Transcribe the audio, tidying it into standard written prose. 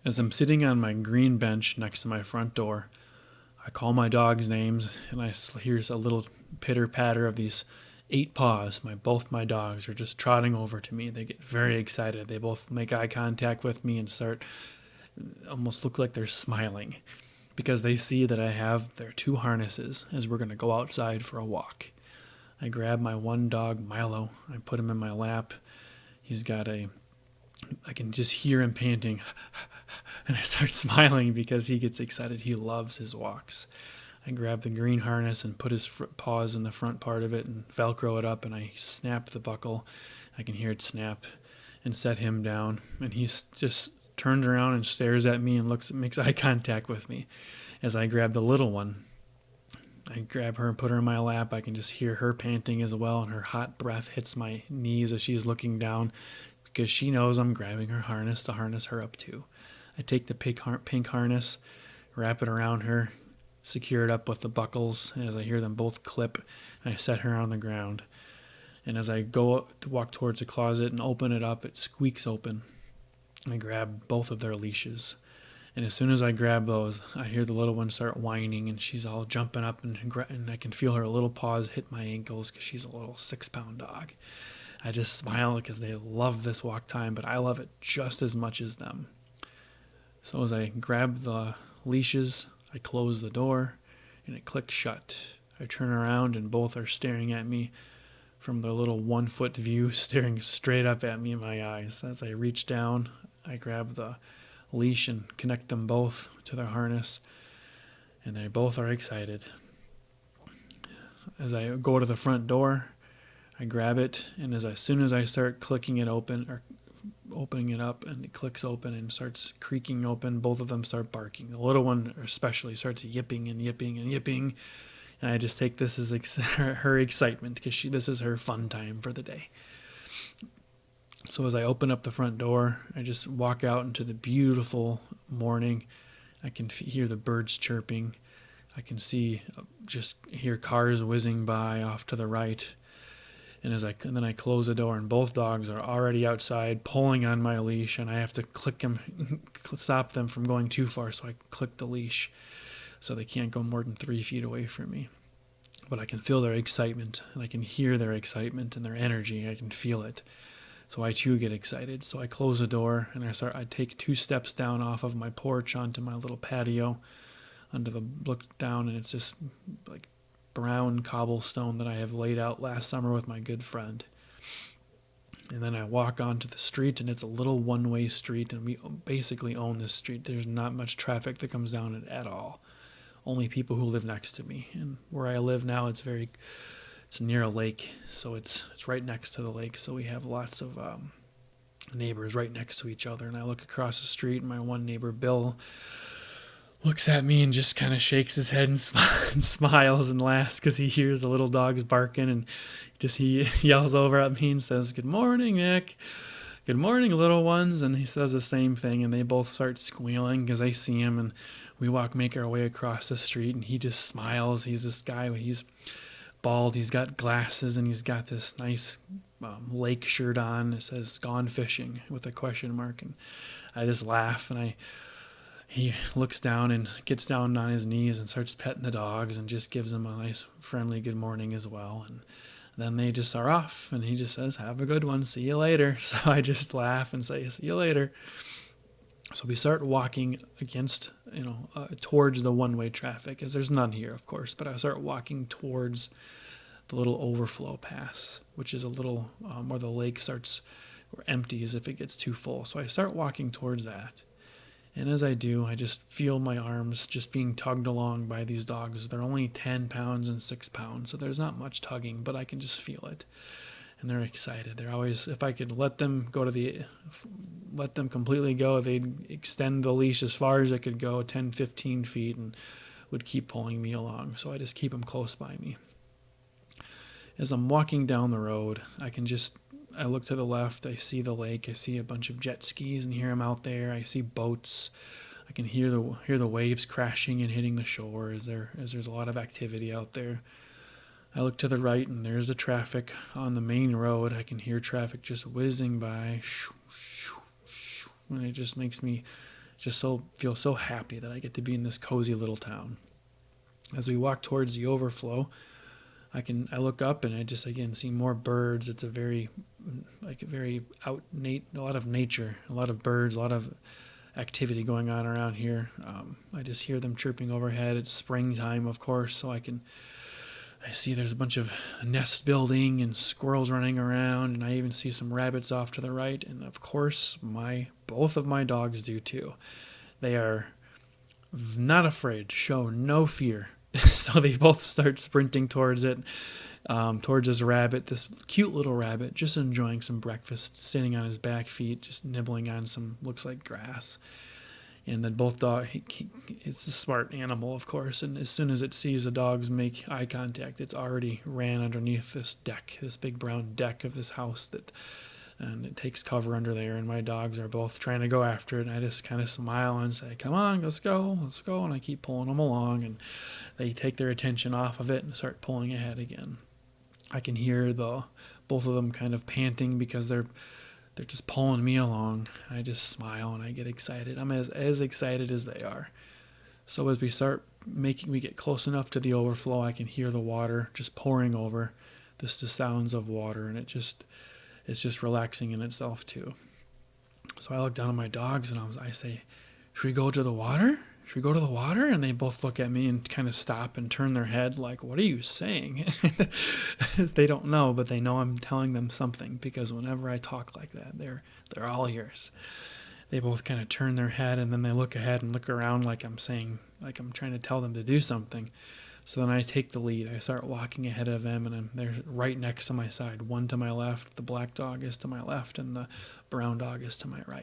As I'm sitting on my green bench next to my front door, I call my dog's names and I hear a little pitter patter of these 8 paws. Both my dogs are just trotting over to me. They get very excited. They both make eye contact with me and start almost look like they're smiling because they see that I have their 2 harnesses as we're going to go outside for a walk. I grab my one dog, Milo. I put him in my lap. He's got I can just hear him panting. And I start smiling because he gets excited. He loves his walks. I grab the green harness and put his paws in the front part of it and Velcro it up, and I snap the buckle. I can hear it snap and set him down. And he just turns around and stares at me and makes eye contact with me. As I grab the little one, I grab her and put her in my lap. I can just hear her panting as well, and her hot breath hits my knees as she's looking down because she knows I'm grabbing her harness to harness her up too. I take the pink harness, wrap it around her, secure it up with the buckles, and as I hear them both clip, I set her on the ground. And as I go to walk towards the closet and open it up, it squeaks open. I grab both of their leashes. And as soon as I grab those, I hear the little one start whining, and she's all jumping up, and I can feel her little paws hit my ankles because she's a little 6-pound dog. I just smile because they love this walk time, but I love it just as much as them. So as I grab the leashes, I close the door, and it clicks shut. I turn around, and both are staring at me from their little 1-foot view, staring straight up at me in my eyes. As I reach down, I grab the leash and connect them both to their harness, and they both are excited. As I go to the front door, I grab it, and as soon as I start clicking it open, or opening it up, and it clicks open and starts creaking open, both of them start barking. The little one especially starts yipping and yipping and yipping, and I just take this as her excitement because this is her fun time for the day. So as I open up the front door, I just walk out into the beautiful morning. I can hear the birds chirping. I can just hear cars whizzing by off to the right. And then I close the door, and both dogs are already outside pulling on my leash, and I have to stop them from going too far. So I click the leash so they can't go more than 3 feet away from me. But I can feel their excitement, and I can hear their excitement and their energy. I can feel it. So I too get excited. So I close the door, and I take 2 steps down off of my porch onto my little patio, look down, and it's just like brown cobblestone that I have laid out last summer with my good friend. And then I walk onto the street, and it's a little one-way street, and we basically own this street. There's not much traffic that comes down it at all. Only people who live next to me. And where I live now, it's near a lake, so it's right next to the lake. So we have lots of neighbors right next to each other. And I look across the street, and my one neighbor, Bill, looks at me and just kind of shakes his head and smiles and laughs because he hears the little dogs barking, and he yells over at me and says, "Good morning, Nick. Good morning, little ones." And he says the same thing, and they both start squealing because they see him, and we make our way across the street, and he just smiles. He's this guy, he's bald, he's got glasses, and he's got this nice lake shirt on. It says "Gone Fishing" with a question mark, and I just laugh, and he looks down and gets down on his knees and starts petting the dogs and just gives them a nice friendly good morning as well. And then they just are off, and he just says, "Have a good one, see you later." So I just laugh and say, "See you later." So we start walking towards the one-way traffic, as there's none here, of course, but I start walking towards the little overflow pass, which is a little where the lake starts or empties if it gets too full. So I start walking towards that. And as I do, I just feel my arms just being tugged along by these dogs. They're only 10 pounds and 6 pounds, so there's not much tugging, but I can just feel it. And they're excited. They're always, if I could let them completely go, they'd extend the leash as far as it could go, 10, 15 feet, and would keep pulling me along. So I just keep them close by me. As I'm walking down the road, I look to the left, I see the lake, I see a bunch of jet skis and hear them out there. I see boats. I can hear the waves crashing and hitting the shore as there's a lot of activity out there. I look to the right, and there's the traffic on the main road. I can hear traffic just whizzing by, and it just makes me feel so happy that I get to be in this cozy little town. As we walk towards the overflow, I look up and I just again see more birds. It's a lot of nature, a lot of birds, a lot of activity going on around here. I just hear them chirping overhead. It's springtime, of course, so I see there's a bunch of nest building and squirrels running around, and I even see some rabbits off to the right. And of course, both of my dogs do too. They are not afraid, show no fear. So they both start sprinting towards it, towards this rabbit, this cute little rabbit, just enjoying some breakfast, standing on his back feet, just nibbling on some, looks like grass. And then both dogs, it's a smart animal, of course, and as soon as it sees the dogs make eye contact, it's already ran underneath this deck, this big brown deck of this house, and it takes cover under there, and my dogs are both trying to go after it, and I just kind of smile and say, come on, let's go, and I keep pulling them along, and they take their attention off of it and start pulling ahead again. I can hear both of them kind of panting because they're just pulling me along. I just smile and I get excited. I'm as excited as they are. So as we get close enough to the overflow, I can hear the water just pouring over. The sounds of water, and it's just relaxing in itself too. So I look down at my dogs and I say, should we go to the water? Should we go to the water? And they both look at me and kind of stop and turn their head like, what are you saying? They don't know, but they know I'm telling them something, because whenever I talk like that, they're all ears. They both kind of turn their head, and then they look ahead and look around like I'm trying to tell them to do something. So then I take the lead. I start walking ahead of them, and they're right next to my side. One to my left, the black dog is to my left, and the brown dog is to my right.